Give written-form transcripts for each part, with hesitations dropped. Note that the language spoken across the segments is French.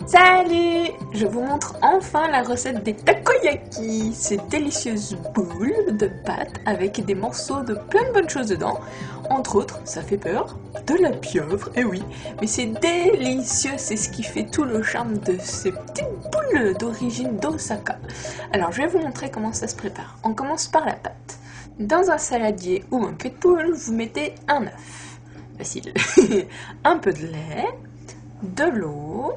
Salut! Je vous montre enfin la recette des takoyaki. Ces délicieuses boules de pâte avec des morceaux de plein de bonnes choses dedans. Entre autres, ça fait peur, de la pieuvre, eh oui, mais c'est délicieux, c'est ce qui fait tout le charme de ces petites boules d'origine d'Osaka. Alors je vais vous montrer comment ça se prépare. On commence par la pâte. Dans un saladier ou un cul de poule, vous mettez un œuf, facile, un peu de lait, de l'eau.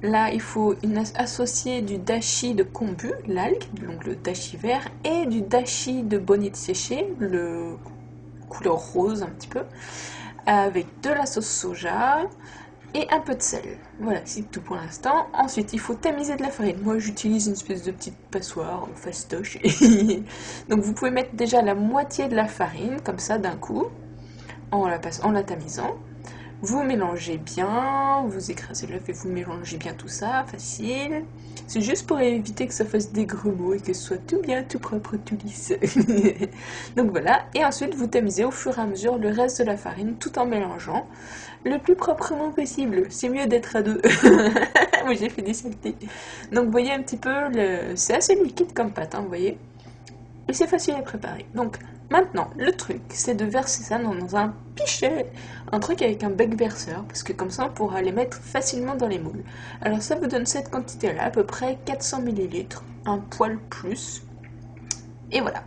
Là, il faut associer du dashi de kombu, l'algue, donc le dashi vert, et du dashi de bonite séché, le couleur rose un petit peu, avec de la sauce soja et un peu de sel. Voilà, c'est tout pour l'instant. Ensuite, il faut tamiser de la farine. Moi, j'utilise une espèce de petite passoire fastoche. Donc, vous pouvez mettre déjà la moitié de la farine, comme ça, d'un coup, en la tamisant. Vous mélangez bien, vous écrasez l'œuf et vous mélangez bien tout ça, facile. C'est juste pour éviter que ça fasse des grumeaux et que ce soit tout bien, tout propre, tout lisse. Donc voilà, et ensuite vous tamisez au fur et à mesure le reste de la farine tout en mélangeant le plus proprement possible. C'est mieux d'être à deux. Moi j'ai fait des saletés. Donc vous voyez un petit peu, c'est assez liquide comme pâte, hein, vous voyez. Et c'est facile à préparer. Donc maintenant, le truc, c'est de verser ça dans un pichet, un truc avec un bec verseur, parce que comme ça on pourra les mettre facilement dans les moules. Alors ça vous donne cette quantité-là, à peu près 400 ml, un poil plus. Et voilà.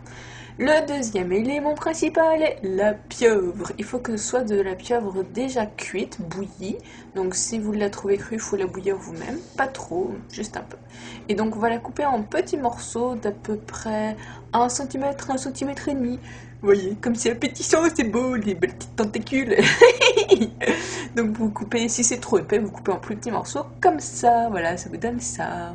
Le deuxième élément principal est la pieuvre. Il faut que ce soit de la pieuvre déjà cuite, bouillie. Donc si vous la trouvez crue, il faut la bouillir vous-même. Pas trop, juste un peu. Et donc on va la couper en petits morceaux d'à peu près 1 cm, 1 cm et demi. Vous voyez, comme c'est appétissant, c'est beau, les belles petites tentacules. Donc vous coupez, si c'est trop épais, vous coupez en plus petits morceaux, comme ça, voilà, ça vous donne ça.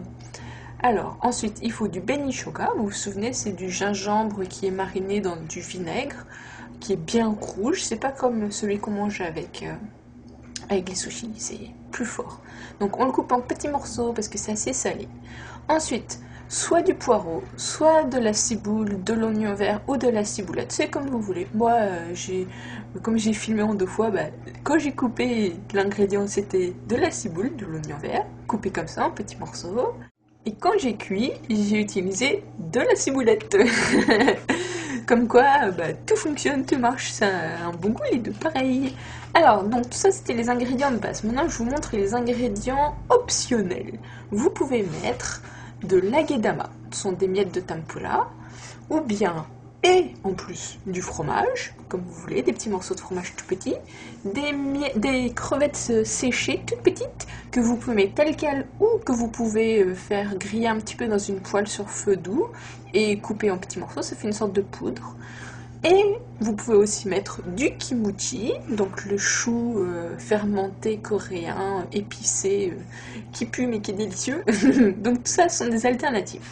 Alors, ensuite, il faut du benishoga. Vous vous souvenez, c'est du gingembre qui est mariné dans du vinaigre, qui est bien rouge. C'est pas comme celui qu'on mange avec les sushis, c'est plus fort. Donc, on le coupe en petits morceaux parce que c'est assez salé. Ensuite, soit du poireau, soit de la ciboule, de l'oignon vert ou de la ciboulette. C'est comme vous voulez. Moi, comme j'ai filmé en 2 fois, quand j'ai coupé l'ingrédient, c'était de la ciboule, de l'oignon vert, coupé comme ça en petits morceaux. Et quand j'ai cuit, j'ai utilisé de la ciboulette. Comme quoi, tout fonctionne, tout marche, ça a un bon goût les deux, pareil. Alors, donc tout ça c'était les ingrédients de base. Maintenant je vous montre les ingrédients optionnels. Vous pouvez mettre de l'agedama, ce sont des miettes de tempura, ou bien, et en plus du fromage, comme vous voulez, des petits morceaux de fromage tout petits, des crevettes séchées toutes petites, que vous pouvez mettre telles quelles, ou que vous pouvez faire griller un petit peu dans une poêle sur feu doux, et couper en petits morceaux, ça fait une sorte de poudre. Et vous pouvez aussi mettre du kimchi, donc le chou fermenté coréen, épicé, qui pue mais qui est délicieux. Donc tout ça sont des alternatives.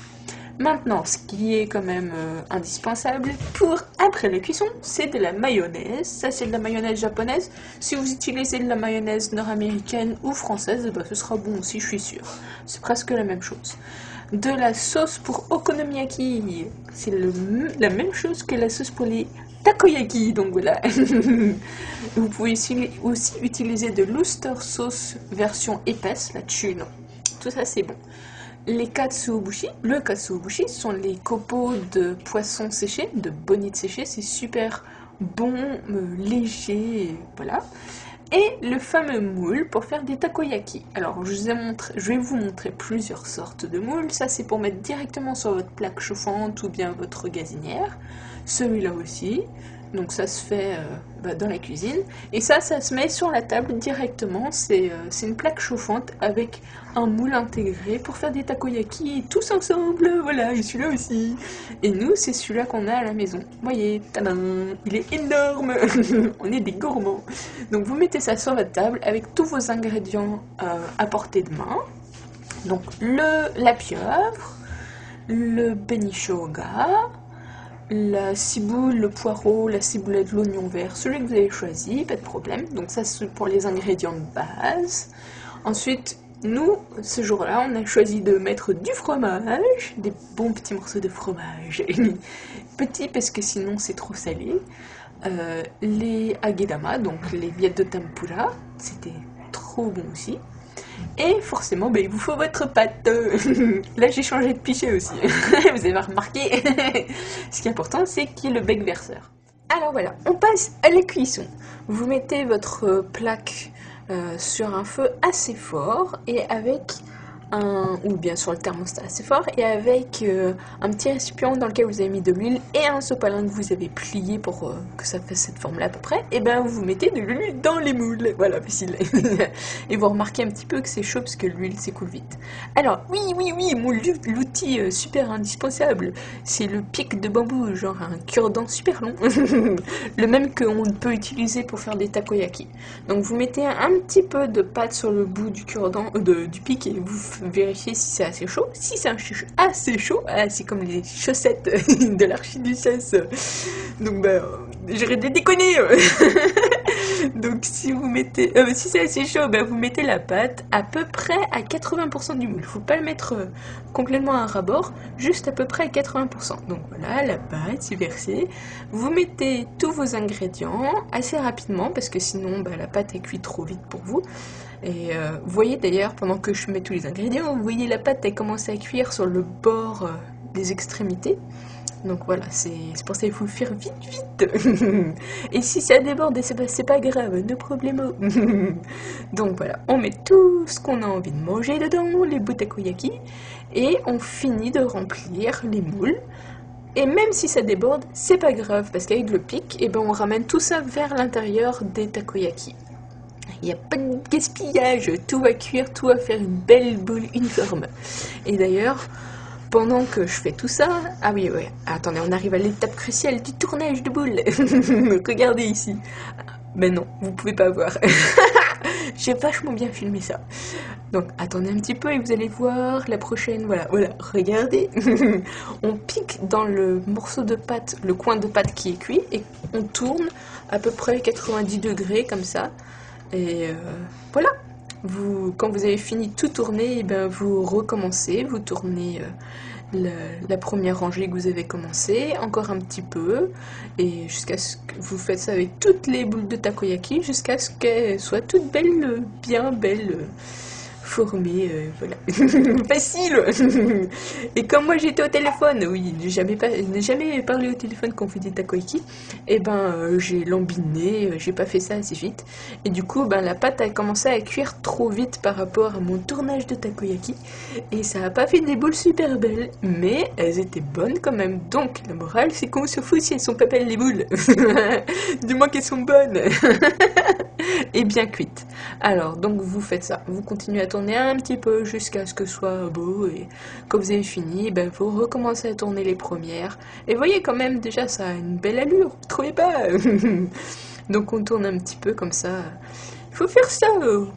Maintenant, ce qui est quand même indispensable pour après la cuisson, c'est de la mayonnaise. Ça, c'est de la mayonnaise japonaise. Si vous utilisez de la mayonnaise nord-américaine ou française, ce sera bon aussi, je suis sûre. C'est presque la même chose. De la sauce pour okonomiyaki, c'est la même chose que la sauce pour les takoyaki, donc voilà. Vous pouvez aussi utiliser de l'Oster sauce version épaisse, la tune. Tout ça, c'est bon. Les katsuobushi, le katsuobushi sont les copeaux de poisson séché, de bonite séché, c'est super bon, léger, voilà. Et le fameux moule pour faire des takoyaki. Alors je vais vous montrer plusieurs sortes de moules. Ça c'est pour mettre directement sur votre plaque chauffante ou bien votre gazinière. Celui-là aussi. Donc ça se fait dans la cuisine. Et ça se met sur la table directement. C'est une plaque chauffante avec un moule intégré pour faire des takoyaki tous ensemble. Voilà, et celui-là aussi. Et nous, c'est celui-là qu'on a à la maison. Vous voyez, tadam, il est énorme. On est des gourmands. Donc vous mettez ça sur votre table avec tous vos ingrédients à portée de main. Donc la pieuvre, le benishoga, la ciboule, le poireau, la ciboulette, l'oignon vert, celui que vous avez choisi, pas de problème. Donc ça c'est pour les ingrédients de base. Ensuite, nous, ce jour-là, on a choisi de mettre du fromage, des bons petits morceaux de fromage. Petits parce que sinon c'est trop salé. Les agedama, donc les miettes de tempura, c'était trop bon aussi. Et forcément, il vous faut votre pâte. Là, j'ai changé de pichet aussi. Vous avez remarqué. Ce qui est important, c'est qu'il y ait le bec verseur. Alors voilà, on passe à la cuisson. Vous mettez votre plaque sur un feu assez fort et avec ou bien sur le thermostat assez fort, et avec un petit récipient dans lequel vous avez mis de l'huile et un sopalin que vous avez plié pour que ça fasse cette forme là à peu près, et ben vous mettez de l'huile dans les moules, voilà, facile. Et vous remarquez un petit peu que c'est chaud parce que l'huile s'écoule vite. Alors oui, l'outil super indispensable, c'est le pic de bambou, genre un cure-dent super long, le même qu'on peut utiliser pour faire des takoyaki. Donc vous mettez un petit peu de pâte sur le bout du cure-dent, du pic, et vous vérifiez si c'est assez chaud. Si c'est assez chaud, c'est comme les chaussettes de l'archiduchesse. Donc j'aurais dû déconner. Donc si vous mettez, si c'est assez chaud, vous mettez la pâte à peu près à 80% du moule. Faut pas le mettre complètement à ras-bord, juste à peu près à 80%. Donc voilà, la pâte c'est versé. Vous mettez tous vos ingrédients assez rapidement parce que sinon la pâte est cuite trop vite pour vous. Et vous voyez d'ailleurs, pendant que je mets tous les ingrédients, vous voyez la pâte elle commence à cuire sur le bord des extrémités. Donc voilà, c'est pour ça qu'il faut le faire vite. Et si ça déborde, c'est pas grave, no problemo. Donc voilà, on met tout ce qu'on a envie de manger dedans, les bouts takoyaki, et on finit de remplir les moules. Et même si ça déborde, c'est pas grave, parce qu'avec le pic, on ramène tout ça vers l'intérieur des takoyaki. Il n'y a pas de gaspillage, tout va cuire, tout va faire une belle boule uniforme. Et d'ailleurs, pendant que je fais tout ça... Ah oui, ouais, attendez, on arrive à l'étape cruciale du tournage de boule. Regardez ici. Mais non, vous pouvez pas voir. J'ai vachement bien filmé ça. Donc attendez un petit peu et vous allez voir la prochaine. Voilà, regardez. On pique dans le morceau de pâte, le coin de pâte qui est cuit, et on tourne à peu près 90 degrés comme ça. Et voilà, quand vous avez fini de tout tourner, vous recommencez, vous tournez la première rangée que vous avez commencé, encore un petit peu, et jusqu'à ce que vous faites ça avec toutes les boules de takoyaki, jusqu'à ce qu'elles soient toutes belles, bien belles, formées, voilà. Facile. Et comme moi j'étais au téléphone, oui, n'ai jamais parlé au téléphone quand on fait des takoyaki, et j'ai lambiné, j'ai pas fait ça assez vite, et du coup la pâte a commencé à cuire trop vite par rapport à mon tournage de takoyaki, et ça a pas fait des boules super belles, mais elles étaient bonnes quand même. Donc la morale c'est qu'on se fout si elles sont pas belles les boules, du moins qu'elles sont bonnes. Et bien cuites. Alors donc vous faites ça, vous continuez à tourner un petit peu jusqu'à ce que ce soit beau, et quand vous avez fini, vous recommencez à tourner les premières, et voyez quand même déjà ça a une belle allure, vous trouvez pas? Donc on tourne un petit peu comme ça. Il faut faire ça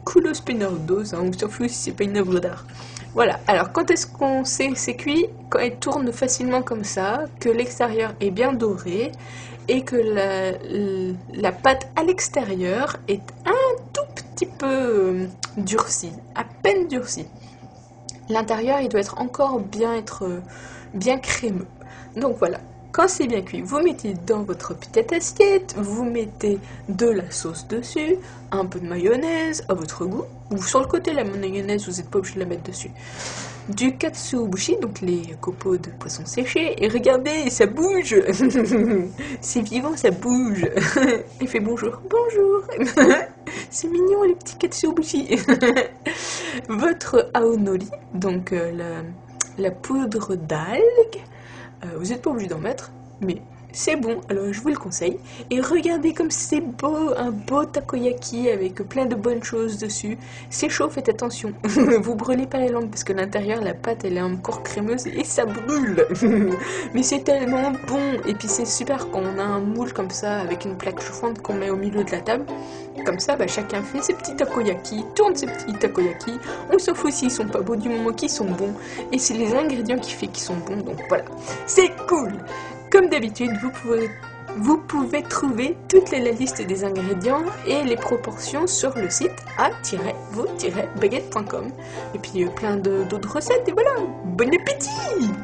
culo spinardos, on s'en fout si c'est pas une œuvre d'art. Voilà, alors quand est-ce qu'on sait que c'est cuit? Quand elle tourne facilement comme ça, que l'extérieur est bien doré, et que la pâte à l'extérieur est un tout petit peu durcie, à peine durcie. L'intérieur, il doit être encore bien crémeux. Donc voilà, quand c'est bien cuit, vous mettez dans votre petite assiette, vous mettez de la sauce dessus, un peu de mayonnaise à votre goût, ou sur le côté la mayonnaise, vous n'êtes pas obligé de la mettre dessus. Du katsuobushi, donc les copeaux de poisson séché, et regardez, ça bouge. C'est vivant, ça bouge. Il fait bonjour. C'est mignon les petits katsuobushi. Votre aonori, donc la poudre d'algues, vous n'êtes pas obligé d'en mettre, mais c'est bon, alors je vous le conseille. Et regardez comme c'est beau, un beau takoyaki avec plein de bonnes choses dessus. C'est chaud, faites attention. Vous brûlez pas la langue parce que l'intérieur, la pâte, elle est encore crémeuse et ça brûle. Mais c'est tellement bon. Et puis c'est super quand on a un moule comme ça avec une plaque chauffante qu'on met au milieu de la table. Comme ça, chacun fait ses petits takoyaki, tourne ses petits takoyaki. On s'en fout s'ils sont pas beaux du moment qu'ils sont bons. Et c'est les ingrédients qui font qu'ils sont bons. Donc voilà, c'est cool. Comme d'habitude, vous pouvez trouver toute la liste des ingrédients et les proportions sur le site a-vous-baguette.com. Et puis plein d'autres recettes, et voilà, bon appétit!